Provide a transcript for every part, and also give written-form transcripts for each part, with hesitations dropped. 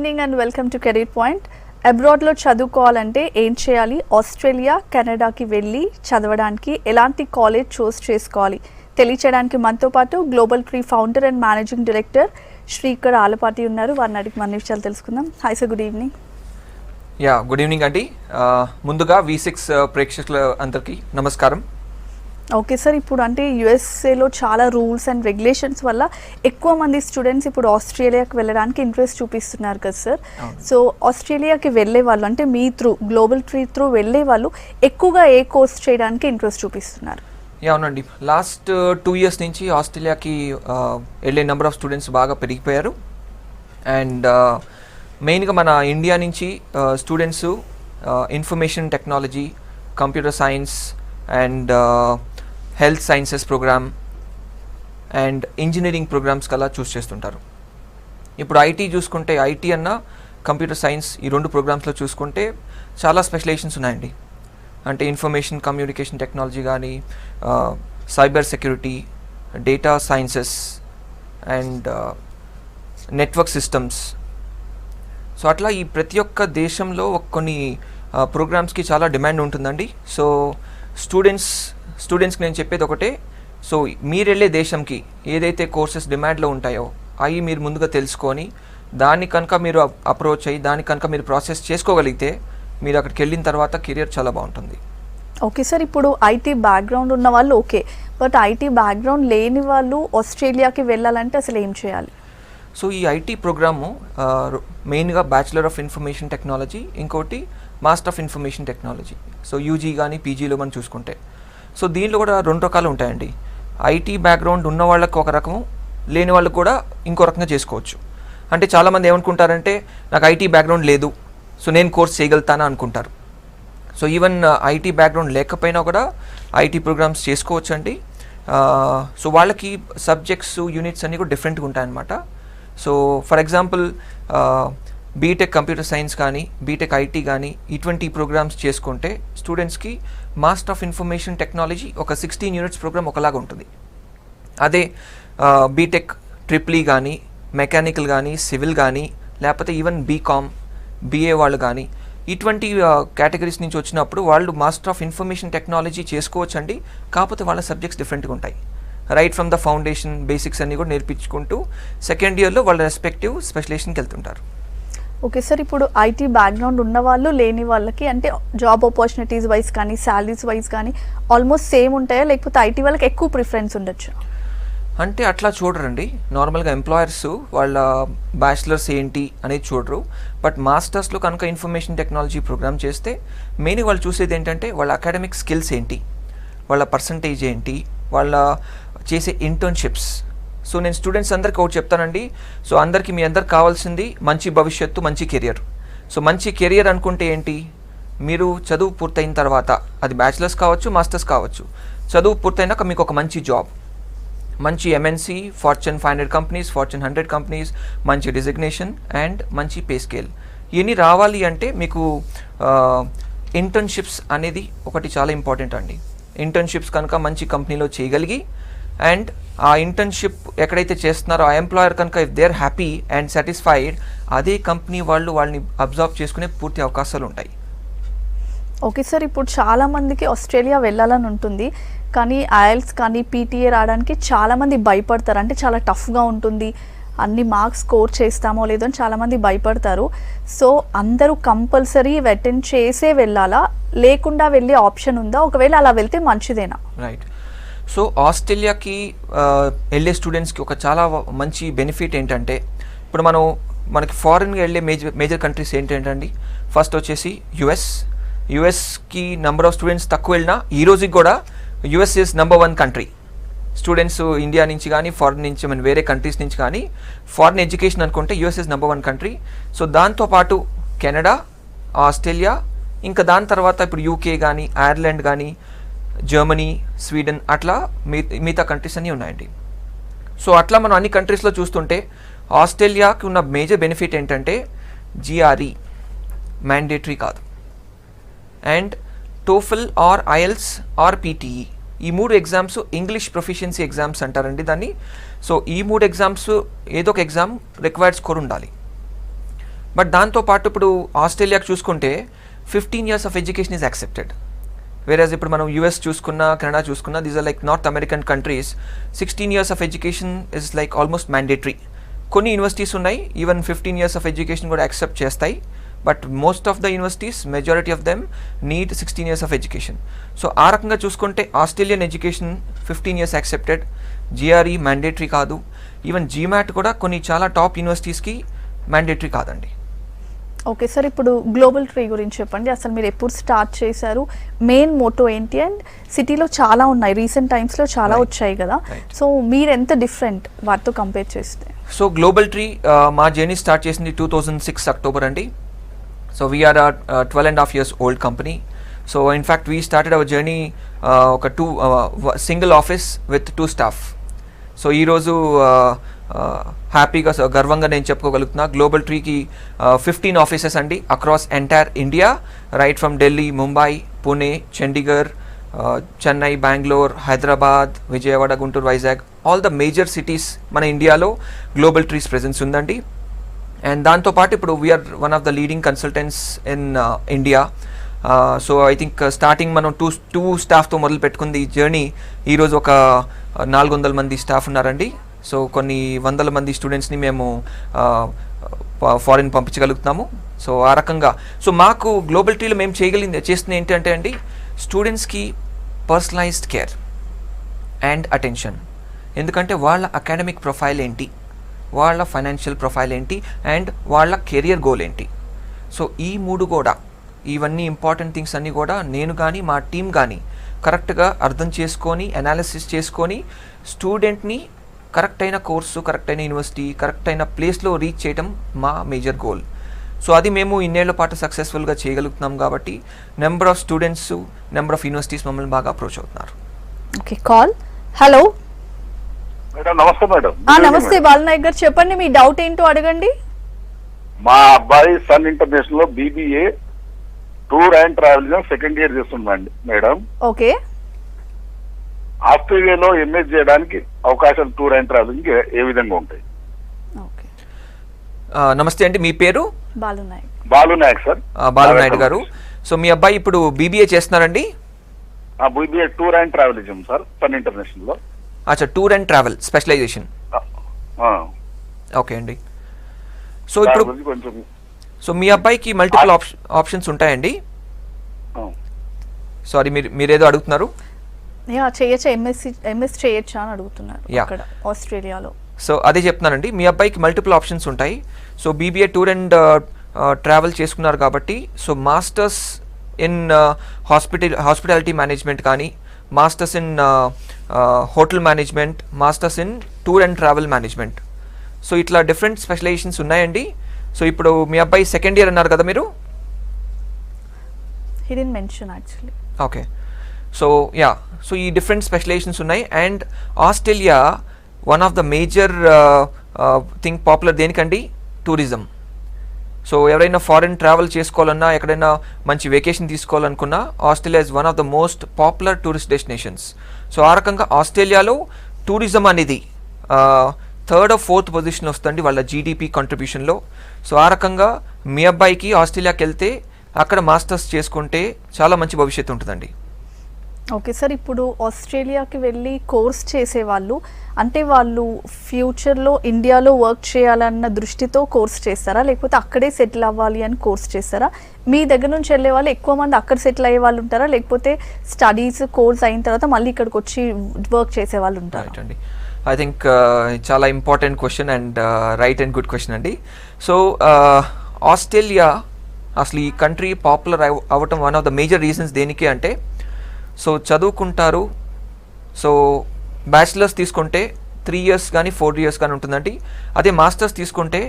Evening and welcome to career point. అబ్రాడ్లో చదువుకోవాలంటే ఏం చేయాలి, ఆస్ట్రేలియా కెనడాకి వెళ్ళి చదవడానికి ఎలాంటి కాలేజ్ చూస్ చేసుకోవాలి తెలియచేయడానికి మనతో పాటు global tree founder and managing director Srikar Alapati ఉన్నారు. వారిని అడిగి మన విషయాలు తెలుసుకుందాం. Hi sir, good evening. Good evening అండి. ముందుగా V6 ప్రేక్షకుల అందరికీ నమస్కారం. ఓకే సార్, ఇప్పుడు అంటే యుఎస్ఏలో చాలా రూల్స్ అండ్ రెగ్యులేషన్స్ వల్ల ఎక్కువ మంది స్టూడెంట్స్ ఇప్పుడు ఆస్ట్రేలియాకి వెళ్ళడానికి ఇంట్రెస్ట్ చూపిస్తున్నారు కదా సార్. సో ఆస్ట్రేలియాకి వెళ్ళే వాళ్ళు అంటే me through global tree through వెళ్ళే వాళ్ళు ఎక్కువగా ఏ కోర్స్ చేయడానికి ఇంట్రెస్ట్ చూపిస్తున్నారు? అవునండి, లాస్ట్ 2 years నుంచి ఆస్ట్రేలియాకి వెళ్ళే నెంబర్ ఆఫ్ స్టూడెంట్స్ బాగా పెరిగిపోయారు. అండ్ మెయిన్గా మన ఇండియా నుంచి students information technology, computer science and health sciences program and engineering programs కల్లా చూస్ చేస్తుంటారు. ఇప్పుడు ఐటీ చూసుకుంటే, ఐటీ అన్న కంప్యూటర్ సైన్స్ ఈ 2 ప్రోగ్రామ్స్లో చూసుకుంటే చాలా స్పెషలైజేషన్స్ ఉన్నాయండి. అంటే ఇన్ఫర్మేషన్ కమ్యూనికేషన్ టెక్నాలజీ కానీ, cyber security, data sciences and network systems. So అట్లా ఈ ప్రతి ఒక్క దేశంలో కొన్ని ప్రోగ్రామ్స్కి చాలా డిమాండ్ ఉంటుందండి. సో స్టూడెంట్స్కి నేను చెప్పేది ఒకటే, సో మీరు వెళ్ళే దేశంకి ఏదైతే కోర్సెస్ డిమాండ్లో ఉంటాయో అవి మీరు ముందుగా తెలుసుకొని దాన్ని కనుక మీరు అప్రోచ్ అయ్యి దాన్ని కనుక మీరు ప్రాసెస్ చేసుకోగలిగితే మీరు అక్కడికి వెళ్ళిన తర్వాత కెరియర్ చాలా బాగుంటుంది. ఓకే సార్, ఇప్పుడు ఐటీ బ్యాక్గ్రౌండ్ ఉన్న వాళ్ళు ఓకే, బట్ ఐటీ బ్యాక్గ్రౌండ్ లేని వాళ్ళు ఆస్ట్రేలియాకి వెళ్ళాలంటే అసలు ఏం చేయాలి? సో ఈ ఐటీ ప్రోగ్రాము మెయిన్గా బ్యాచిలర్ ఆఫ్ ఇన్ఫర్మేషన్ టెక్నాలజీ, ఇంకోటి master of information technology. So UG కానీ పీజీలో మనం చూసుకుంటే, సో దీనిలో కూడా 2 రకాలు ఉంటాయండి. ఐటీ బ్యాక్గ్రౌండ్ ఉన్న వాళ్ళకి ఒక రకము, లేని వాళ్ళకి కూడా ఇంకో రకంగా చేసుకోవచ్చు. అంటే చాలామంది ఏమనుకుంటారంటే నాకు ఐటీ బ్యాక్గ్రౌండ్ లేదు, సో నేను కోర్స్ చేయగలుగుతానా అనుకుంటారు. సో ఈవెన్ ఐటీ బ్యాక్గ్రౌండ్ లేకపోయినా కూడా ఐటీ ప్రోగ్రామ్స్ చేసుకోవచ్చు అండి. సో వాళ్ళకి సబ్జెక్ట్స్, యూనిట్స్ అన్నీ కూడా డిఫరెంట్గా ఉంటాయన్నమాట. So for example BTech computer science కానీ, బీటెక్ ఐటీ కానీ ఇటువంటి ప్రోగ్రామ్స్ చేసుకుంటే స్టూడెంట్స్కి మాస్టర్ ఆఫ్ ఇన్ఫర్మేషన్ టెక్నాలజీ ఒక 16 units ప్రోగ్రామ్ ఒకలాగా ఉంటుంది. అదే బీటెక్ ట్రిపుల్ ఈ కానీ, మెకానికల్ కానీ, సివిల్ కానీ, లేకపోతే ఈవెన్ బీకామ్, బిఏ వాళ్ళు కానీ ఇటువంటి కేటగిరీస్ నుంచి వచ్చినప్పుడు వాళ్ళు మాస్టర్ ఆఫ్ ఇన్ఫర్మేషన్ టెక్నాలజీ చేసుకోవచ్చు అండి. కాకపోతే వాళ్ళ సబ్జెక్ట్స్ డిఫరెంట్గా ఉంటాయి. Right from the foundation basics అన్నీ కూడా నేర్పించుకుంటూ సెకండ్ ఇయర్లో వాళ్ళ రెస్పెక్టివ్ స్పెషలైజేషన్కి వెళ్తుంటారు. ఓకే సార్, ఇప్పుడు ఐటీ బ్యాక్గ్రౌండ్ ఉన్న వాళ్ళు లేని వాళ్ళకి అంటే జాబ్ ఆపర్చునిటీస్ వైజ్ కానీ, శాలరీస్ వైజ్ కానీ ఆల్మోస్ట్ సేమ్ ఉంటాయా, లేకపోతే ఐటీ వాళ్ళకి ఎక్కువ ప్రిఫరెన్స్ ఉండొచ్చు? అంటే అట్లా చూడరండి. నార్మల్గా ఎంప్లాయర్స్ వాళ్ళ బ్యాచిలర్స్ ఏంటి అనేది చూడరు. బట్ మాస్టర్స్లో కనుక ఇన్ఫర్మేషన్ టెక్నాలజీ ప్రోగ్రామ్ చేస్తే మెయిన్ వాళ్ళు చూసేది ఏంటంటే వాళ్ళ అకాడమిక్ స్కిల్స్ ఏంటి, వాళ్ళ పర్సంటేజ్ ఏంటి, వాళ్ళ చేసే ఇంటర్న్షిప్స్. సో నేను స్టూడెంట్స్ అందరికి ఒకటి చెప్తానండి. సో అందరికీ మీ అందరికి కావాల్సింది మంచి భవిష్యత్తు, మంచి కెరియర్. సో మంచి కెరియర్ అనుకుంటే ఏంటి, మీరు చదువు పూర్తయిన తర్వాత అది బ్యాచిలర్స్ కావచ్చు, మాస్టర్స్ కావచ్చు, చదువు పూర్తయినాక మీకు ఒక మంచి జాబ్, మంచి MNC, fortune 500 companies, fortune 100 companies, మంచి డిజిగ్నేషన్ అండ్ మంచి పే స్కేల్. ఇవన్నీ రావాలి అంటే మీకు ఇంటర్న్షిప్స్ అనేది ఒకటి చాలా ఇంపార్టెంట్ అండి. ఇంటర్న్షిప్స్ కనుక మంచి కంపెనీలో చేయగలిగి అండ్ ఆ ఇంటర్న్షిప్ ఎక్కడైతే చేస్తున్నారో ఆ ఎంప్లాయర్ కనుక if they are happy and satisfied, అదే కంపెనీ వాళ్ళని అబ్జర్వ్ చేసుకునే పూర్తి అవకాశాలు ఉంటాయి. ఓకే సార్, ఇప్పుడు చాలామందికి ఆస్ట్రేలియా వెళ్ళాలని ఉంటుంది, కానీ ఐఎల్స్ కానీ పీటీఏ రావడానికి చాలామంది భయపడతారు. అంటే చాలా టఫ్గా ఉంటుంది, అన్ని మార్క్స్ స్కోర్ చేస్తామో లేదో అని చాలామంది భయపడతారు. సో అందరూ కంపల్సరీ అటెండ్ చేసే వెళ్ళాలా, లేకుండా వెళ్ళే ఆప్షన్ ఉందా? ఒకవేళ అలా వెళ్తే మంచిదేనా? రైట్. సో ఆస్ట్రేలియాకి వెళ్ళే స్టూడెంట్స్కి ఒక చాలా మంచి బెనిఫిట్ ఏంటంటే, ఇప్పుడు మనకి ఫారిన్గా వెళ్ళే మేజర్ కంట్రీస్ ఏంటండి, ఫస్ట్ వచ్చేసి యుఎస్కి నెంబర్ ఆఫ్ స్టూడెంట్స్ తక్కువ వెళ్ళినా ఈ రోజుకి కూడా US is number 1 country. Students India నుంచి కానీ, ఫారిన్ నుంచి, వేరే కంట్రీస్ నుంచి కానీ ఫారిన్ ఎడ్యుకేషన్ అనుకుంటే US is number 1 country. So దాంతోపాటు కెనడా, ఆస్ట్రేలియా, ఇంకా దాని తర్వాత ఇప్పుడు యూకే కానీ, ఐర్లాండ్ కానీ, జర్మనీ, స్వీడన్, అట్లా మిగతా కంట్రీస్ అన్నీ ఉన్నాయండి. సో అట్లా మనం అన్ని కంట్రీస్లో చూస్తుంటే ఆస్ట్రేలియాకి ఉన్న మేజర్ బెనిఫిట్ ఏంటంటే GRE మ్యాండేటరీ కాదు, and TOEFL or IELTS or PTE ఈ 3 ఎగ్జామ్స్ ఇంగ్లీష్ ప్రొఫిషియన్సీ ఎగ్జామ్స్ అంటారండి దాన్ని. సో ఈ 3 ఎగ్జామ్స్ ఏదో ఒక ఎగ్జామ్ రిక్వైర్డ్ స్కోర్ ఉండాలి. బట్ దాంతోపాటు ఇప్పుడు ఆస్ట్రేలియాకి చూసుకుంటే 15 years of education is accepted. Whereas ఇప్పుడు మనం యూఎస్ చూసుకున్నా, కెనడా చూసుకున్నా, these are like North American countries 16 years of education is like almost mandatory. కొన్ని యూనివర్సిటీస్ ఉన్నాయి ఈవెన్ 15 years of education కూడా యాక్సెప్ట్ చేస్తాయి, but most of the universities majority of them need 16 years of education. సో ఆ రకంగా చూసుకుంటే Australian education 15 years accepted, GRE mandatory కాదు, even GMAT కూడా కొన్ని చాలా టాప్ యూనివర్సిటీస్కి మ్యాండేటరీ కాదండి. ఓకే సార్, ఇప్పుడు గ్లోబల్ ట్రీ గురించి చెప్పండి. అసలు మీరు ఎప్పుడు స్టార్ట్ చేశారు, మెయిన్ మోటో ఏంటి, అండ్ సిటీలో చాలా ఉన్నాయి, రీసెంట్ టైమ్స్లో చాలా వచ్చాయి కదా, సో మీరు ఎంత డిఫరెంట్ వాటితో కంపేర్ చేస్తే? సో గ్లోబల్ ట్రీ మా జర్నీ స్టార్ట్ చేసింది 2006 అక్టోబర్ అండి. So we're 12.5 years old company. So in fact we started our journey ఒక సింగిల్ ఆఫీస్ విత్ 2 staff. సో ఈరోజు హ్యాపీగా గర్వంగా నేను చెప్పుకోగలుగుతున్నా, గ్లోబల్ ట్రీకి 15 ఆఫీసెస్ అండి across entire India, right from Delhi, Mumbai, Pune, Chandigarh, Chennai, Bengaluru, Hyderabad, Vijayawada, Guntur, Vizag, all the major cities మన ఇండియాలో గ్లోబల్ ట్రీస్ ప్రెజెన్స్ ఉందండి. అండ్ దాంతోపాటు ఇప్పుడు we're one of the leading consultants in India. So I think starting మనం టూ స్టాఫ్తో మొదలు పెట్టుకుంది ఈ జర్నీ, ఈరోజు ఒక 400 మంది స్టాఫ్ ఉన్నారండి. సో కొన్ని వందల మంది స్టూడెంట్స్ని మేము ఫారిన్ పంపించగలుగుతున్నాము. సో ఆ రకంగా సో మాకు గ్లోబల్ ట్రీలో మేము చేస్తుంది ఏంటంటే అండి, స్టూడెంట్స్కి పర్సనలైజ్డ్ కేర్ అండ్ అటెన్షన్. ఎందుకంటే వాళ్ళ అకాడమిక్ ప్రొఫైల్ ఏంటి, వాళ్ళ ఫైనాన్షియల్ ప్రొఫైల్ ఏంటి, అండ్ వాళ్ళ కెరియర్ గోల్ ఏంటి. సో ఈ 3 కూడా, ఇవన్నీ ఇంపార్టెంట్ థింగ్స్ అన్నీ కూడా నేను కానీ మా టీం కానీ కరెక్ట్గా అర్థం చేసుకొని అనాలిసిస్ చేసుకొని స్టూడెంట్ని కరెక్ట్ అయిన కోర్సు, కరెక్ట్ అయిన యూనివర్సిటీ, కరెక్ట్ అయిన ప్లేస్లో రీచ్ చేయడం మా మేజర్ గోల్. సో అది మేము ఇన్నేళ్ల పాటు సక్సెస్ఫుల్గా చేయగలుగుతున్నాం కాబట్టి number of students, number of universities మమ్మల్ని బాగా అప్రోచ్ అవుతున్నారు. Okay, call. హలో మేడం, నమస్తే మేడం. నమస్తే బాలనాయక్ గారు, చెప్పండి మీ డౌట్ ఏంటో అడగండి. మా అబ్బాయి సన్ ఇంటర్నేషనల్ లో BBA tour and travelling second year చేస్తున్నాండి మేడం. ఓకే, ఆస్ట్రేలియాలో ఎంఎస్ చేయడానికి అవకాశాలు టూర్ అండ్ ట్రావెలింగ్ ఏ విధంగా ఉంటాయి? ఓకే. నమస్తే అండి, మీ పేరు? బాలునాయక్. బాలునాయక్ సార్. బాలునాయుడు గారు. సో మీ అబ్బాయి ఇప్పుడు బీబీఏ చేస్తున్నారండి? BBA tour and travelism sir, Sun International లో. అచ్చా, tour and travel specialisation. Okay అండి. సో ఇప్పుడు కొంచెం సో మీ అబ్బాయికి మల్టిపుల్ ఆప్షన్స్ ఉంటాయండి. సారీ, మీరేదో అడుగుతున్నారు. చేయొచ్చా, ఎంఎస్ చేయొచ్చా అని అడుగుతున్నారు అక్కడ ఆస్ట్రేలియాలో. సో అదే చెప్తున్నానండి, మీ అబ్బాయికి మల్టిపుల్ ఆప్షన్స్ ఉంటాయి. So BBA tour and travel చేసుకున్నారు కాబట్టి, so masters in hospitality management కానీ, masters in hotel management, masters in tour and travel management. So ఇట్లా డిఫరెంట్ స్పెషలైజేషన్స్ ఉన్నాయండి. సో ఇప్పుడు మీ అబ్బాయి సెకండ్ ఇయర్ అన్నారు కదా మీరు? He didn't mention actually. Okay. So so ఈ డిఫరెంట్ స్పెషలైజేషన్స్ ఉన్నాయి. And Australia one of the major thing popular దేనికండి? టూరిజం. సో ఎవరైనా ఫారిన్ ట్రావెల్ చేసుకోవాలన్నా, ఎక్కడైనా మంచి వెకేషన్ తీసుకోవాలనుకున్నా, Australia is one of the most popular tourist destinations. So ఆ రకంగా ఆస్ట్రేలియాలో టూరిజం అనేది 3rd or 4th పొజిషన్ వస్తుంది వాళ్ళ జీడిపి కాంట్రిబ్యూషన్లో. సో ఆ రకంగా మీ అబ్బాయికి ఆస్ట్రేలియాకి వెళ్తే అక్కడ మాస్టర్స్ చేసుకుంటే చాలా మంచి భవిష్యత్తు ఉంటుందండి. ఓకే సార్, ఇప్పుడు ఆస్ట్రేలియాకి వెళ్ళి కోర్స్ చేసేవాళ్ళు అంటే వాళ్ళు ఫ్యూచర్లో ఇండియాలో వర్క్ చేయాలన్న దృష్టితో కోర్స్ చేస్తారా, లేకపోతే అక్కడే సెటిల్ అవ్వాలి అని కోర్స్ చేస్తారా? మీ దగ్గర నుంచి వెళ్ళే వాళ్ళు ఎక్కువ మంది అక్కడ సెటిల్ అయ్యే వాళ్ళు ఉంటారా, లేకపోతే స్టడీస్ కోర్స్ అయిన తర్వాత మళ్ళీ ఇక్కడికి వచ్చి వర్క్ చేసే వాళ్ళు ఉంటారా? అండి, ఐ థింక్ చాలా important question and right and good question అండి. సో ఆస్ట్రేలియా అసలు ఈ కంట్రీ పాపులర్ అవ్వటం one of the major reasons దేనికి అంటే, సో చదువుకుంటారు. సో బ్యాచిలర్స్ తీసుకుంటే 3 years కానీ 4 years కానీ ఉంటుందండి. అదే మాస్టర్స్ తీసుకుంటే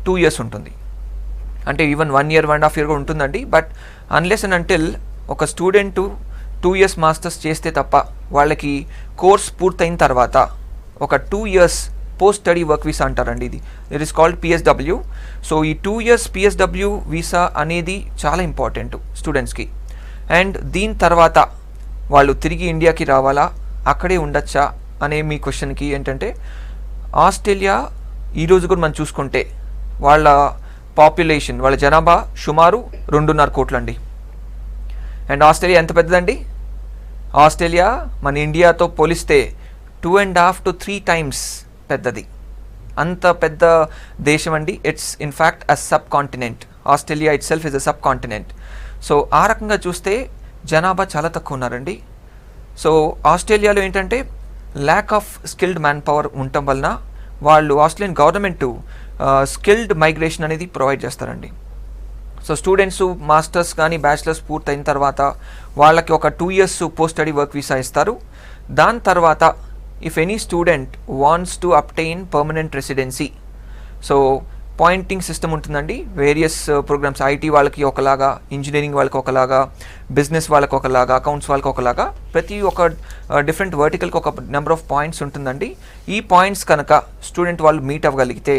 2 years ఉంటుంది. అంటే ఈవెన్ 1 year 1.5 year కూడా ఉంటుందండి. బట్ అన్లెస్ అండ్ అంటిల్ ఒక స్టూడెంట్ 2 years మాస్టర్స్ చేస్తే తప్ప వాళ్ళకి కోర్స్ పూర్తయిన తర్వాత ఒక 2 years post study work visa అంటారండి. It is called PSW. So ఈ 2 years పిఎస్డబ్ల్యూ వీసా అనేది చాలా ఇంపార్టెంట్ స్టూడెంట్స్కి. అండ్ దీని తర్వాత వాళ్ళు తిరిగి ఇండియాకి రావాలా, అక్కడే ఉండొచ్చా అనే మీ క్వశ్చన్కి ఏంటంటే, ఆస్ట్రేలియా ఈరోజు కూడా మనం చూసుకుంటే వాళ్ళ పాపులేషన్ వాళ్ళ జనాభా సుమారు 2.5 కోట్లు అండి. అండ్ ఆస్ట్రేలియా ఎంత పెద్దదండి? ఆస్ట్రేలియా మన ఇండియాతో పోలిస్తే 2.5 to 3 times పెద్దది. అంత పెద్ద దేశం అండి. It's in fact a sub continent. Australia it self is a sub continent. So ఆ రకంగా చూస్తే జనాభా చాలా తక్కువ ఉన్నారండి. సో ఆస్ట్రేలియాలో ఏంటంటే lack of skilled manpower ఉండటం వలన వాళ్ళు ఆస్ట్రేలియన్ గవర్నమెంట్ స్కిల్డ్ మైగ్రేషన్ అనేది ప్రొవైడ్ చేస్తారండి. సో స్టూడెంట్స్ మాస్టర్స్ కానీ బ్యాచిలర్స్ పూర్తయిన తర్వాత వాళ్ళకి ఒక 2 years post study work visa ఇస్తారు. దాని తర్వాత if any student wants to obtain permanent residency, so pointing system ఉంటుందండి. వేరియస్ ప్రోగ్రామ్స్, ఐటీ వాళ్ళకి ఒకలాగా, ఇంజనీరింగ్ వాళ్ళకి ఒకలాగా, బిజినెస్ వాళ్ళకి ఒకలాగా, అకౌంట్స్ వాళ్ళకి ఒకలాగా, ప్రతి ఒక్క డిఫరెంట్ వర్టికల్కి ఒక నెంబర్ ఆఫ్ పాయింట్స్ ఉంటుందండి. ఈ పాయింట్స్ కనుక స్టూడెంట్ వాళ్ళు మీట్ అవ్వగలిగితే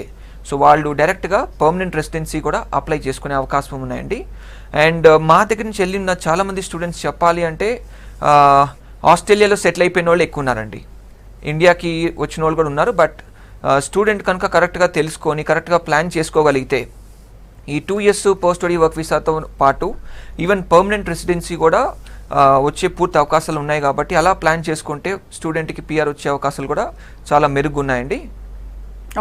సో వాళ్ళు డైరెక్ట్గా పర్మనెంట్ రెసిడెన్సీ కూడా అప్లై చేసుకునే అవకాశం ఉన్నాయండి. అండ్ మా దగ్గర నుంచి వెళ్ళిన చాలామంది స్టూడెంట్స్ చెప్పాలి అంటే ఆస్ట్రేలియాలో సెటిల్ అయిపోయిన వాళ్ళు ఎక్కువ ఉన్నారండి. ఇండియాకి వచ్చిన వాళ్ళు కూడా ఉన్నారు. బట్ స్టూడెంట్ కనుక కరెక్ట్గా తెలుసుకొని కరెక్ట్గా ప్లాన్ చేసుకోగలిగితే ఈ 2 years పోస్ట్ స్టడీ వర్క్ వీసాతో పాటు ఈవెన్ పర్మనెంట్ రెసిడెన్సీ కూడా వచ్చే పూర్తి అవకాశాలు ఉన్నాయి. కాబట్టి అలా ప్లాన్ చేసుకుంటే స్టూడెంట్కి పిఆర్ వచ్చే అవకాశాలు కూడా చాలా మెరుగున్నాయండి.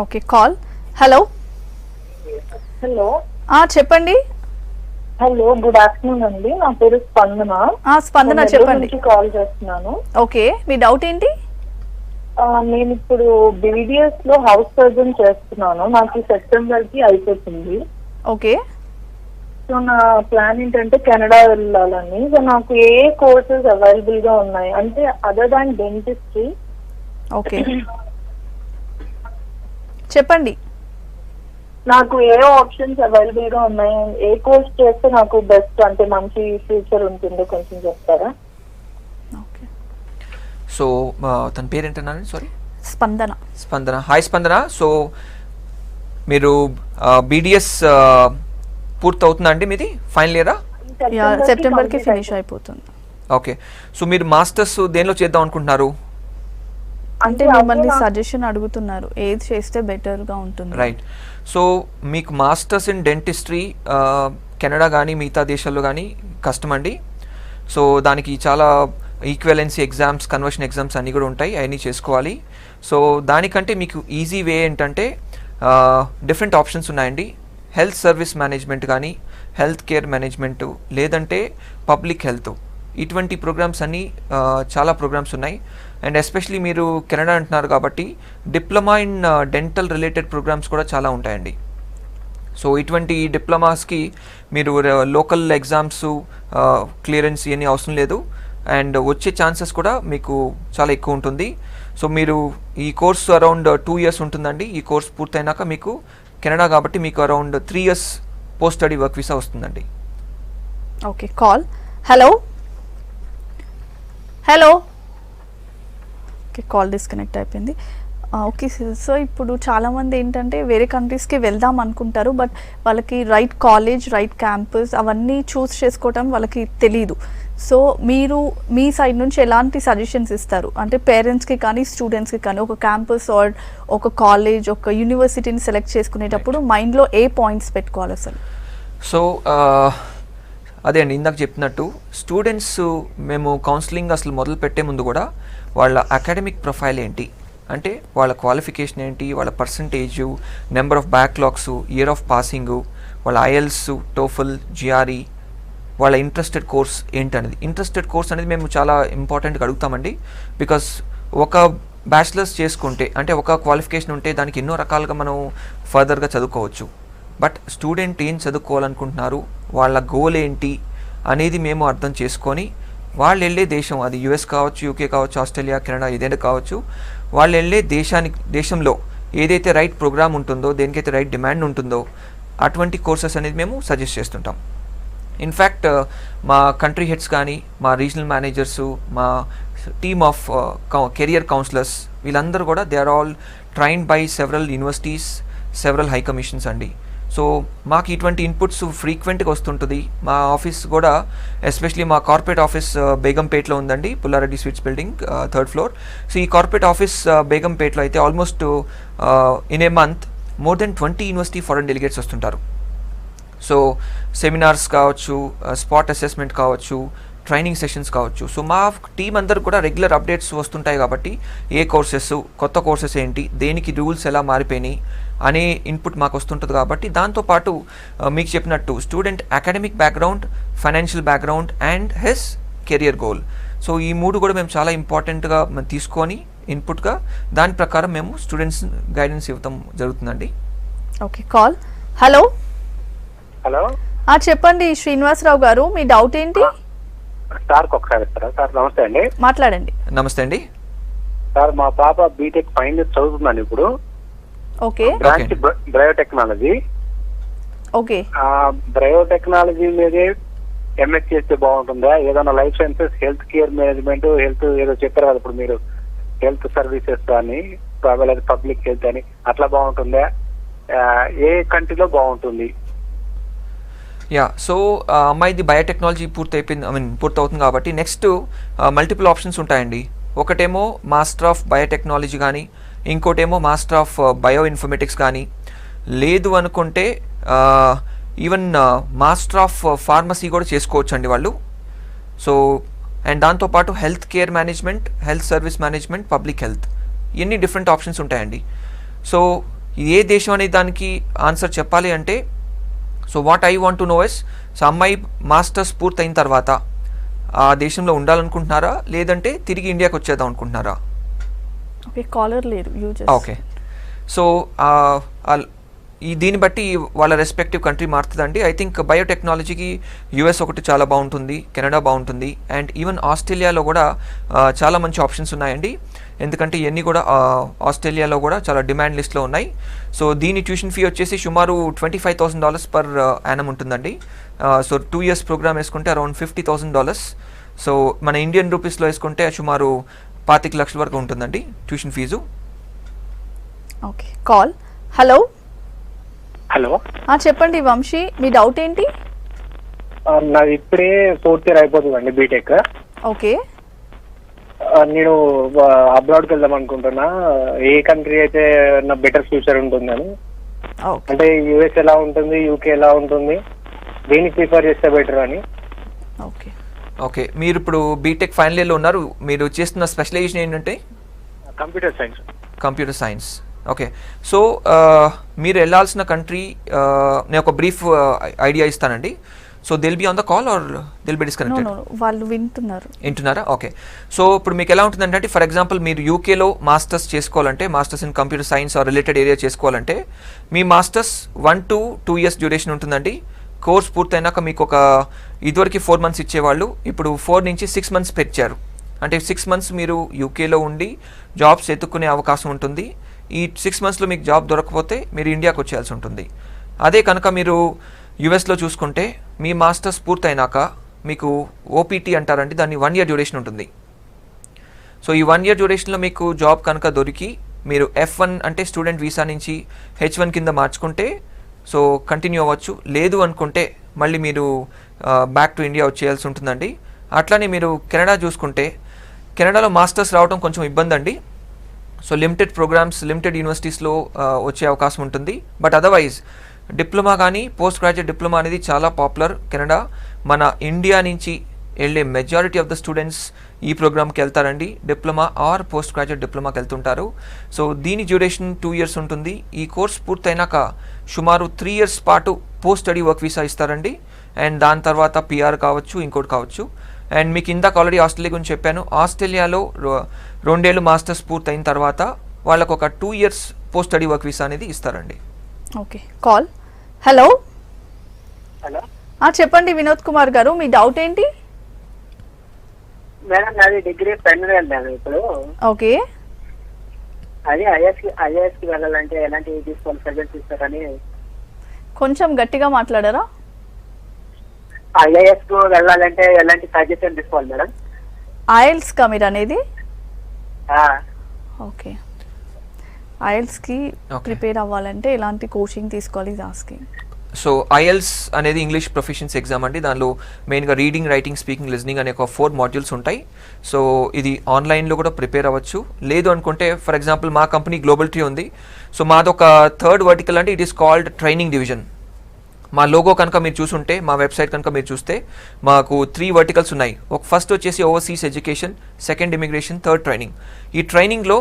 Okay, call. హలో. హలో. చెప్పండి. హలో, గుడ్ ఆఫ్టర్నూన్ అండి. నా పేరు స్పందన. స్పందన నేను చెప్పండి. నెల్లూరు నుంచి కాల్ చేస్తున్నాను. ఓకే, మీ డౌట్ ఏంటి? నేను ఇప్పుడు బీడిఎస్ లో హౌస్ సర్జన్ చేస్తున్నాను. నాకు సెప్టెంబర్ కి అయిపోతుంది. ఓకే. సో నా ప్లాన్ ఏంటంటే కెనడా వెళ్ళాలని. సో నాకు ఏ కోర్సెస్ అవైలబుల్ గా ఉన్నాయి అంటే అదర్ దాన్ డెంటిస్ట్రీ? ఓకే, చెప్పండి. నాకు ఏ ఆప్షన్స్ అవైలబుల్ గా ఉన్నాయి, ఏ కోర్స్ చేస్తే నాకు బెస్ట్ అంటే మంచి ఫ్యూచర్ ఉంటుందో కొంచెం చెప్తారా? ఓకే. సో తన పేరేంటన్నారండి? సారీ. స్పందన. స్పందన. హాయ్ స్పందన. సో మీరు బీడిఎస్ పూర్తి అవుతుందా అండి? మీది ఫైనల్ ఇయరా? సెప్టెంబర్ కి ఫినిష్ అయిపోతుంది. ఓకే. సో మీరు మాస్టర్స్ దేనిలో చేద్దాం అనుకుంటున్నారు? అంటే మిమ్మల్ని సజెషన్ అడుగుతున్నారు ఏది చేస్తే బెటర్ గా ఉంటుంది. రైట్. సో మీకు మాస్టర్స్ ఇన్ డెంటిస్ట్రీ కెనడా కానీ మిగతా దేశాల్లో కానీ కష్టం అండి. సో దానికి చాలా ఈక్వలెన్సీ ఎగ్జామ్స్, కన్వర్షన్ ఎగ్జామ్స్ అన్నీ కూడా ఉంటాయి, అవన్నీ చేసుకోవాలి. సో దానికంటే మీకు ఈజీ వే ఏంటంటే డిఫరెంట్ ఆప్షన్స్ ఉన్నాయండి. హెల్త్ సర్వీస్ మేనేజ్మెంట్ కానీ, హెల్త్ కేర్ మేనేజ్మెంటు, లేదంటే పబ్లిక్ హెల్త్, ఇటువంటి ప్రోగ్రామ్స్ అన్నీ చాలా ప్రోగ్రామ్స్ ఉన్నాయి. అండ్ ఎస్పెషలీ మీరు కెనడా అంటున్నారు కాబట్టి diploma in dental related programs కూడా చాలా ఉంటాయండి. సో ఇటువంటి డిప్లొమాస్కి మీరు లోకల్ ఎగ్జామ్స్ క్లియరెన్స్ ఇవన్నీ అవసరం లేదు. అండ్ వచ్చే ఛాన్సెస్ కూడా మీకు చాలా ఎక్కువ ఉంటుంది. సో మీరు ఈ కోర్స్ అరౌండ్ 2 years ఉంటుందండి. ఈ కోర్స్ పూర్తయినాక మీకు కెనడా కాబట్టి మీకు around 3 years post study work visa వస్తుందండి. Okay, call. Hello. Hello. Okay, call disconnect అయిపోయింది. Okay sir. సో ఇప్పుడు చాలామంది ఏంటంటే వేరే కంట్రీస్కి వెళ్దాం అనుకుంటారు, బట్ వాళ్ళకి రైట్ కాలేజ్, రైట్ క్యాంపస్ అవన్నీ చూస్ చేసుకోవటం వాళ్ళకి తెలీదు. సో మీరు మీ సైడ్ నుంచి ఎలాంటి సజెషన్స్ ఇస్తారు? అంటే పేరెంట్స్కి కానీ స్టూడెంట్స్కి కానీ ఒక క్యాంపస్ ఆర్ ఒక కాలేజ్, ఒక యూనివర్సిటీని సెలెక్ట్ చేసుకునేటప్పుడు మైండ్లో ఏ పాయింట్స్ పెట్టుకోవాలి అసలు? సో అదే అండి, ఇందాక చెప్పినట్టు స్టూడెంట్స్ మేము కౌన్సిలింగ్ అసలు మొదలు పెట్టే ముందు కూడా వాళ్ళ అకాడమిక్ ప్రొఫైల్ ఏంటి, అంటే వాళ్ళ క్వాలిఫికేషన్ ఏంటి, వాళ్ళ percentage, number of backlogs, year of passing, వాళ్ళ ఐఎల్స్, టోఫల్, జిఆర్ఈ, వాళ్ళ ఇంట్రెస్టెడ్ కోర్స్ ఏంటనేది. ఇంట్రెస్టెడ్ కోర్స్ అనేది మేము చాలా ఇంపార్టెంట్గా అడుగుతామండి. బికాస్ ఒక బ్యాచిలర్స్ చేసుకుంటే అంటే ఒక క్వాలిఫికేషన్ ఉంటే దానికి ఎన్నో రకాలుగా మనం ఫర్దర్గా చదువుకోవచ్చు. బట్ స్టూడెంట్ ఏం చదువుకోవాలనుకుంటున్నారు, వాళ్ళ గోల్ ఏంటి అనేది మేము అర్థం చేసుకొని వాళ్ళు వెళ్ళే దేశం, అది యుఎస్ కావచ్చు, యూకే కావచ్చు, ఆస్ట్రేలియా, కెనడా, ఏదైనా కావచ్చు, వాళ్ళు వెళ్ళే దేశంలో ఏదైతే రైట్ ప్రోగ్రామ్ ఉంటుందో, దేనికైతే రైట్ డిమాండ్ ఉంటుందో అటువంటి కోర్సెస్ అనేది మేము సజెస్ట్ చేస్తుంటాం. ఇన్ఫ్యాక్ట్ మా కంట్రీ హెడ్స్ కానీ, మా రీజనల్ మేనేజర్సు, మా టీమ్ ఆఫ్ కెరియర్ కౌన్సిలర్స్, వీళ్ళందరూ కూడా they are all trained by several universities, several high commissions అండి. సో మాకు ఇటువంటి ఇన్పుట్స్ ఫ్రీక్వెంట్గా వస్తుంటుంది. మా ఆఫీస్ కూడా ఎస్పెషలీ మా కార్పొరేట్ ఆఫీస్ బేగంపేట్లో ఉందండి, Pulla Reddy sweets building 3rd floor. So ఈ కార్పొరేట్ ఆఫీస్ బేగంపేట్లో అయితే almost in a month more than 20 university foreign delegates వస్తుంటారు. సో సెమినార్స్ కావచ్చు, స్పాట్ అసెస్మెంట్ కావచ్చు, ట్రైనింగ్ సెషన్స్ కావచ్చు. సో మా టీం అందరు కూడా రెగ్యులర్ అప్డేట్స్ వస్తుంటాయి కాబట్టి ఏ కోర్సెస్, కొత్త కోర్సెస్ ఏంటి, దేనికి రూల్స్ ఎలా మారిపోయినాయి అనే ఇన్పుట్ మాకు వస్తుంటుంది. కాబట్టి దాంతోపాటు మీకు చెప్పినట్టు student academic background, financial background and his career goal. So ఈ 3 కూడా మేము చాలా ఇంపార్టెంట్గా తీసుకొని ఇన్పుట్గా దాని ప్రకారం మేము స్టూడెంట్స్ గైడెన్స్ ఇవ్వడం జరుగుతుందండి. Okay, call. హలో హలో చెప్పండి శ్రీనివాసరావు గారు, మీ డౌట్ ఏంటి? సార్కి ఒకసారి ఇస్తారా? సార్ నమస్తే అండి. మాట్లాడండి. నమస్తే అండి. సార్ మా పాప బీటెక్ ఫైనల్ ఇయర్ చదువుతున్నాను ఇప్పుడు. Okay branch biotechnology. Okay, biotechnology మీదే ఎంఎస్ చేస్తే బాగుంటుందా? ఏదైనా life sciences, health care management, health ఏదో చెప్పారు కదా ఇప్పుడు మీరు, హెల్త్ సర్వీసెస్ కానీ పబ్లిక్ హెల్త్ అని, అట్లా బాగుంటుందా? ఏ కంట్రీలో బాగుంటుంది? యా, సో అమ్మాయిది బయోటెక్నాలజీ పూర్తవుతుంది కాబట్టి నెక్స్ట్ మల్టిపుల్ ఆప్షన్స్ ఉంటాయండి. ఒకటేమో మాస్టర్ ఆఫ్ బయోటెక్నాలజీ కానీ, ఇంకోటేమో మాస్టర్ ఆఫ్ బయో ఇన్ఫర్మేటిక్స్ కానీ, లేదు అనుకుంటే ఈవెన్ మాస్టర్ ఆఫ్ ఫార్మసీ కూడా చేసుకోవచ్చు అండి వాళ్ళు. సో అండ్ దాంతోపాటు health care management, health service management, public health, ఇన్ని డిఫరెంట్ ఆప్షన్స్ ఉంటాయండి. సో ఏ దేశం అనే దానికి ఆన్సర్ చెప్పాలి అంటే, so what I want to know is, so అమ్మాయి మాస్టర్స్ పూర్తయిన తర్వాత ఆ దేశంలో ఉండాలనుకుంటున్నారా, లేదంటే తిరిగి ఇండియాకి వచ్చేద్దాం అనుకుంటున్నారా? ఓకే, కాలర్ లేదు. ఓకే, సో దీన్ని బట్టి వాళ్ళ రెస్పెక్టివ్ కంట్రీ మారుతుందండి. ఐ థింక్ బయోటెక్నాలజీకి యుఎస్ ఒకటి చాలా బాగుంటుంది, కెనడా బాగుంటుంది, అండ్ ఈవెన్ ఆస్ట్రేలియాలో కూడా చాలా మంచి ఆప్షన్స్ ఉన్నాయండి. ఎందుకంటే ఇవన్నీ కూడా ఆస్ట్రేలియాలో కూడా చాలా డిమాండ్ లిస్ట్లో ఉన్నాయి. సో దీని ట్యూషన్ ఫీ వచ్చేసి సుమారు $25,000 పర్ యానం ఉంటుందండి. సో 2 years ప్రోగ్రామ్ వేసుకుంటే అరౌండ్ $50,000. సో మన ఇండియన్ రూపీస్లో వేసుకుంటే సుమారు 25 లక్షల వరకు ఉంటుందండి tuition fee. Okay, call. Hello hello చెప్పండి వంశీ, మీ డౌట్ ఏంటి? నాది ఇప్పుడే 4th year అయిపోతుందండి బీటెక్. ఓకే, నేను అబ్రాడ్కి వెళ్దాం అనుకుంటున్నా. ఏ కంట్రీ అయితే నా బెటర్ ఫ్యూచర్ ఉంటుందని, ఓకే, అంటే యుఎస్ ఎలా ఉంటుంది, యూకే ఎలా ఉంటుంది, దేనికి ప్రిఫర్ చేస్తే బెటర్ అని. ఓకే, ఓకే, మీరు ఇప్పుడు బీటెక్ ఫైనల్ ఇయర్లో ఉన్నారు. మీరు చేస్తున్న స్పెషలైజేషన్ ఏంటంటే computer science. Computer science. Okay, so మీరు వెళ్ళాల్సిన కంట్రీ నేను ఒక బ్రీఫ్ ఐడియా ఇస్తానండి. So will be on the call or will be disconnected? వాళ్ళు వింటున్నారా? ఓకే, సో ఇప్పుడు మీకు ఎలా ఉంటుందంటే, ఫర్ ఎగ్జాంపుల్ మీరు యూకేలో మాస్టర్స్ చేసుకోవాలంటే, masters in computer science or related area చేసుకోవాలంటే మీ మాస్టర్స్ 1 to 2 years డ్యూరేషన్ ఉంటుందండి. కోర్స్ పూర్తయినాక మీకు ఒక ఇదివరకు 4 months ఇచ్చేవాళ్ళు, ఇప్పుడు 4 నుంచి 6 months పెంచారు. అంటే 6 months మీరు యూకేలో ఉండి జాబ్స్ ఎత్తుక్కునే అవకాశం ఉంటుంది. ఈ 6 monthsలో మీకు జాబ్ దొరకకపోతే మీరు ఇండియాకి వచ్చేయాల్సి ఉంటుంది. అదే కనుక మీరు యుఎస్లో చూసుకుంటే మీ మాస్టర్స్ పూర్తయినాక మీకు ఓపీటీ అంటారండి, దాన్ని 1 year డ్యూరేషన్ ఉంటుంది. సో ఈ 1 year డ్యూరేషన్లో మీకు జాబ్ కనుక దొరికి మీరు F1 అంటే స్టూడెంట్ వీసా నుంచి H1 కింద మార్చుకుంటే సో కంటిన్యూ అవ్వచ్చు. లేదు అనుకుంటే మళ్ళీ మీరు బ్యాక్ టు ఇండియా వచ్చేయాల్సి ఉంటుందండి. అట్లానే మీరు కెనడా చూసుకుంటే, కెనడాలో మాస్టర్స్ రావడం కొంచెం ఇబ్బంది అండి. సో లిమిటెడ్ ప్రోగ్రామ్స్, లిమిటెడ్ యూనివర్సిటీస్లో వచ్చే అవకాశం ఉంటుంది. బట్ అదర్వైజ్ డిప్లొమా కానీ పోస్ట్ గ్రాడ్యుయేట్ డిప్లొమా అనేది చాలా పాపులర్ కెనడా. మన ఇండియా నుంచి వెళ్ళే మెజారిటీ ఆఫ్ ద స్టూడెంట్స్ ఈ ప్రోగ్రామ్కి వెళ్తారండి, డిప్లొమా ఆర్ పోస్ట్ గ్రాడ్యుయేట్ డిప్లొమాకి వెళ్తుంటారు. సో దీని డ్యూరేషన్ 2 years ఉంటుంది. ఈ కోర్స్ పూర్తయినాక సుమారు 3 years పాటు పోస్ట్ స్టడీ వర్క్ వీసా ఇస్తారండి. అండ్ దాని తర్వాత పిఆర్ కావచ్చు, ఇంకోటి కావచ్చు. అండ్ మీకు ఇందాక ఆల్రెడీ ఆస్ట్రేలియా గురించి చెప్పాను. ఆస్ట్రేలియాలో 2 years మాస్టర్స్ పూర్తయిన తర్వాత వాళ్ళకు ఒక 2 years post study work visa అనేది ఇస్తారండి. Okay, call. హలో హలో చెప్పండి వినోద్ కుమార్ గారు, మీ డౌట్ ఏంటి? మేడం నాది డిగ్రీ ఫైనల్ ఇయర్ మేడం ఇప్పుడు. ఓకే, అది ఐఏఎస్ కి వెళ్ళాలంటే ఎలాంటి తీసుకోవాలి, సజెస్ట్ ఇస్తారని. కొంచెం గట్టిగా మాట్లాడారా? ఐఏఎస్ కు వెళ్ళాలంటే ఎలాంటి సజెషన్ తీసుకోవాలి మేడం? ఐఎల్స్ కా మీరు అనేది? ఓకే, ఐఎల్స్కి ప్రిపేర్ అవ్వాలంటే ఎలాంటి కోచింగ్ తీసుకోవాలి ఆస్కింగ్. సో ఐఎల్స్ అనేది ఇంగ్లీష్ ప్రొఫిషియన్సీ ఎగ్జామ్ అండి. దానిలో మెయిన్గా రీడింగ్, రైటింగ్, స్పీకింగ్, లిజనింగ్ అనే ఒక 4 modules ఉంటాయి. సో ఇది ఆన్లైన్లో కూడా ప్రిపేర్ అవ్వచ్చు. లేదు అనుకుంటే ఫర్ ఎగ్జాంపుల్ మా కంపెనీ గ్లోబల్ ట్రీ ఉంది. సో మాదొక 3rd vertical అంటే it is called training division. మా లోగో కనుక మీరు చూసుంటే, మా వెబ్సైట్ కనుక మీరు చూస్తే మాకు 3 వర్టికల్స్ ఉన్నాయి. ఫస్ట్ వచ్చేసి overseas education, second immigration, third training. ఈ ట్రైనింగ్లో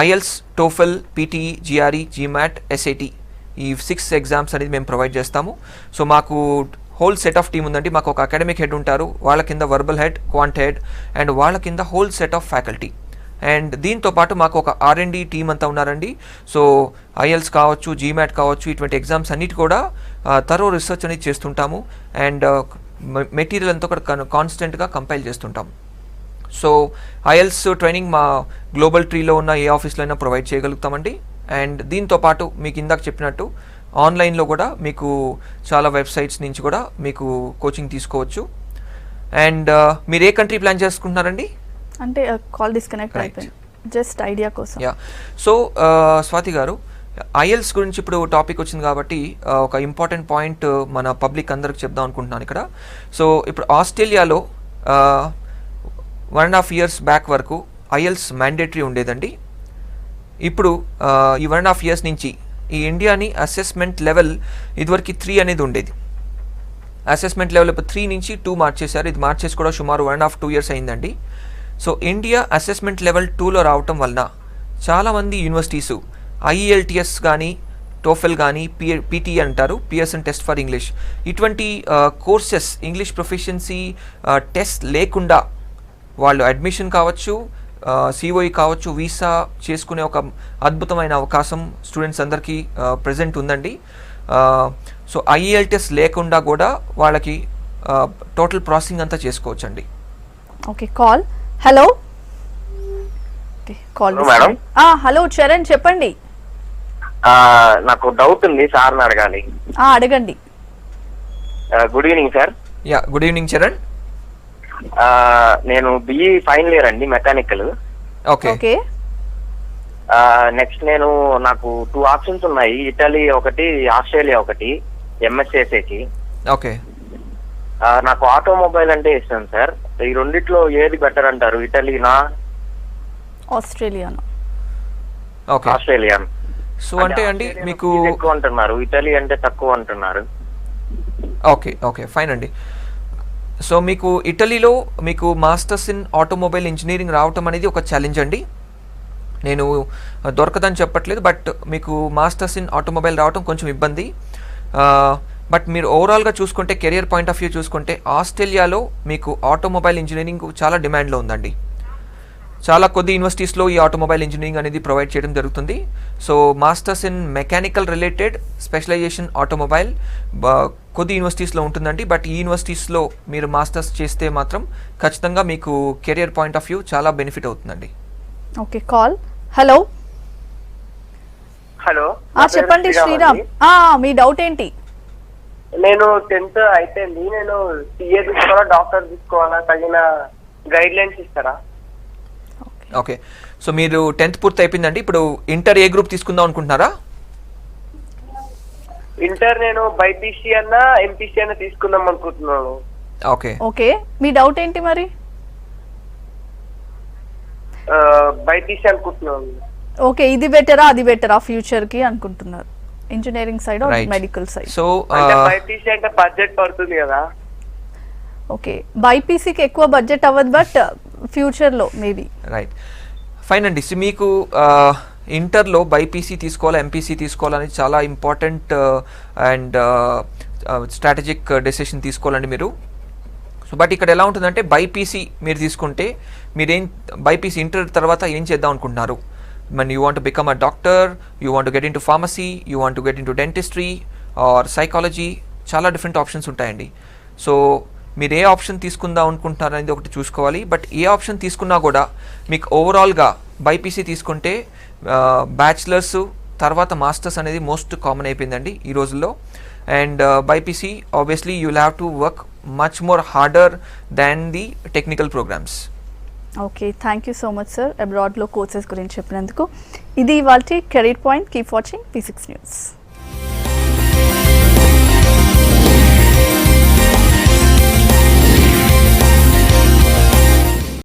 IELTS, TOEFL, PTE, GRE, GMAT, SAT ఈ 6 ఎగ్జామ్స్ అనేది మేము ప్రొవైడ్ చేస్తాము. సో మాకు హోల్ సెట్ ఆఫ్ టీమ్ ఉందండి. మాకు ఒక అకాడమిక్ హెడ్ ఉంటారు, వాళ్ళ కింద verbal head, quant head, and వాళ్ళ కింద whole set of faculty. And దీంతో పాటు మాకు ఒక R&D టీమ్ అంతా ఉన్నారండి. సో ఐఎల్స్ కావచ్చు, జీమాట్ కావచ్చు, ఇటువంటి ఎగ్జామ్స్ అన్నిటి కూడా థరో రీసెర్చ్ అనేది చేస్తుంటాము. అండ్ మెటీరియల్ అంతా కూడా కాన్స్టెంట్గా కంపైల్ చేస్తుంటాము. సో ఐఎల్స్ ట్రైనింగ్ మా గ్లోబల్ ట్రీలో ఉన్న ఏ ఆఫీస్లో అయినా ప్రొవైడ్ చేయగలుగుతామండి. అండ్ దీంతో పాటు మీకు ఇందాక చెప్పినట్టు ఆన్లైన్లో కూడా మీకు చాలా వెబ్సైట్స్ నుంచి కూడా మీకు కోచింగ్ తీసుకోవచ్చు. అండ్ మీరు ఏ కంట్రీ ప్లాన్ చేసుకుంటున్నారండి? అంటే కాల్ డిస్కనెక్ట్ అయిపోయింది, జస్ట్ ఐడియా కోసం. Yeah, so Swathi garu, IELTS గురించి ఇప్పుడు టాపిక్ వచ్చింది కాబట్టి ఒక ఇంపార్టెంట్ పాయింట్ మన పబ్లిక్ అందరికి చెప్దాం అనుకుంటున్నాను ఇక్కడ. సో ఇప్పుడు ఆస్ట్రేలియాలో 1.5 years బ్యాక్ వరకు ఐఎల్స్ మ్యాండేటరీ ఉండేదండి. ఇప్పుడు ఈ 1.5 years నుంచి ఈ ఇండియాని అసెస్మెంట్ లెవెల్ ఇదివరకు 3 అనేది ఉండేది. అసెస్మెంట్ లెవెల్ ఇప్పుడు 3 నుంచి 2 మార్చేశారు. ఇది మార్చేసి కూడా సుమారు 1.5-2 years అయిందండి. సో ఇండియా అసెస్మెంట్ లెవెల్ 2లో రావటం వలన చాలామంది యూనివర్సిటీసు IELTS కానీ, టోఫెల్ కానీ, పీటీ అంటారు, పియర్సన్ టెస్ట్ ఫర్ ఇంగ్లీష్, ఇటువంటి కోర్సెస్ ఇంగ్లీష్ ప్రొఫిషియన్సీ టెస్ట్ లేకుండా వాళ్ళు అడ్మిషన్ కావచ్చు, COE కావచ్చు, వీసా చేసుకునే ఒక అద్భుతమైన అవకాశం స్టూడెంట్స్ అందరికీ ప్రజెంట్ ఉందండి. సో IELTS లేకుండా కూడా వాళ్ళకి టోటల్ ప్రాసెసింగ్ అంతా చేసుకోవచ్చు అండి. Okay, call. Hello. Okay, call. Madam. Hello Charan, చెప్పండి. నాకు డౌట్ ఉంది, సార్ని అడగాలి. అడగండి. Good evening sir. Yeah, good evening Charan. నేను BE ఫైనల్ ఇయర్ అండి, మెకానికల్. ఓకే. నెక్స్ట్ నాకు 2 ఆప్షన్స్ ఉన్నాయి, ఇటలీ ఒకటి, ఆస్ట్రేలియా ఒకటి, MSCSAకి. ఓకే. నాకు ఆటోమొబైల్ అంటే ఇష్టం సార్. ఈ రెండిట్లో ఏది బెటర్ అంటారు? ఇటలీనా, ఆస్ట్రేలియానా? Okay, Australia. సో అంటే అండి మీకు ఎక్కువ అంటున్నారు, ఇటలీ అంటే తక్కువ అంటున్నారు. ఓకే ఫైన్ అండి. సో మీకు ఇటలీలో మీకు మాస్టర్స్ ఇన్ ఆటోమొబైల్ ఇంజనీరింగ్ రావటం అనేది ఒక ఛాలెంజ్ అండి. నేను దొరకదని చెప్పట్లేదు, బట్ మీకు మాస్టర్స్ ఇన్ ఆటోమొబైల్ రావటం కొంచెం ఇబ్బంది. బట్ మీరు ఓవరాల్గా చూసుకుంటే, కెరియర్ పాయింట్ ఆఫ్ వ్యూ చూసుకుంటే, ఆస్ట్రేలియాలో మీకు ఆటోమొబైల్ ఇంజనీరింగ్ చాలా డిమాండ్లో ఉందండి. చాలా కొద్ది యూనివర్సిటీస్లో ఈ ఆటోమొబైల్ ఇంజనీరింగ్ అనేది ప్రొవైడ్ చేయడం జరుగుతుంది. So masters in mechanical related specialization automobile కొద్ది యూనివర్సిటీస్లో ఉంటుందండి. బట్ ఈ యూనివర్సిటీస్లో మీరు మాస్టర్స్ చేస్తే మాత్రం ఖచ్చితంగా మీకు కెరియర్ పాయింట్ ఆఫ్ వ్యూ చాలా బెనిఫిట్ అవుతుందండి. Okay, call. హలో. హలో, చెప్పండి శ్రీరామ్, మీ డౌట్ ఏంటి? నేను 10th అయిపోయింది. నేను CA తీసుకోవాలా, డాక్టర్ తీసుకోవాలా, తగిన గైడ్ లైన్స్ ఇస్తారా? ఓకే, సో మీరు 10th పూర్తి అయిపోయిందండి. ఇప్పుడు ఇంటర్ ఏ గ్రూప్ తీసుకుందాం అనుకుంటున్నారా? ఇంటర్ నేను BPC అన్నా MPC అన్నా తీసుకుందాం అనుకుంటున్నాను. ఓకే, మీ డౌట్ ఏంటి మరి? BPC అనుకుంటున్నాను. ఓకే, ఇది బెటరా అది బెటరా ఫ్యూచర్ కి అనుకుంటున్నారు? Engineering side, medical side? So BPC అంటే బడ్జెట్ పడుతుంది కదా. ఓకే, బైపీసీకి ఎక్కువ బడ్జెట్ అవ్వదు, బట్ ఫ్యూచర్లో మేబీ. రైట్, ఫైన్ అండి. సో మీకు ఇంటర్లో బైపీసీ తీసుకోవాలా, MPC తీసుకోవాలని చాలా ఇంపార్టెంట్ అండ్ స్ట్రాటజిక్ డెసిషన్ తీసుకోవాలండి మీరు. సో బట్ ఇక్కడ ఎలా ఉంటుందంటే, బైపీసీ మీరు తీసుకుంటే మీరేం బైపీసీ ఇంటర్ తర్వాత ఏం చేద్దాం అనుకుంటున్నారు? When you want to become a doctor, you want to get into pharmacy, you want to get into dentistry or psychology, చాలా డిఫరెంట్ ఆప్షన్స్ ఉంటాయండి. సో మీరు ఏ ఆప్షన్ తీసుకుందాం అనుకుంటున్నారు అనేది ఒకటి చూసుకోవాలి. బట్ ఏ ఆప్షన్ తీసుకున్నా కూడా మీకు ఓవరాల్గా బైపీసీ తీసుకుంటే బ్యాచిలర్స్ తర్వాత మాస్టర్స్ అనేది మోస్ట్ కామన్ అయిపోయిందండి ఈ రోజుల్లో. And BiPC obviously you will have to work much more harder than the technical programmes. Okay, thank you so much sir, అబ్రాడ్లో కోర్సెస్ గురించి చెప్పినందుకు. ఇది ఇవాల్టి career point. Keep watching P6 News.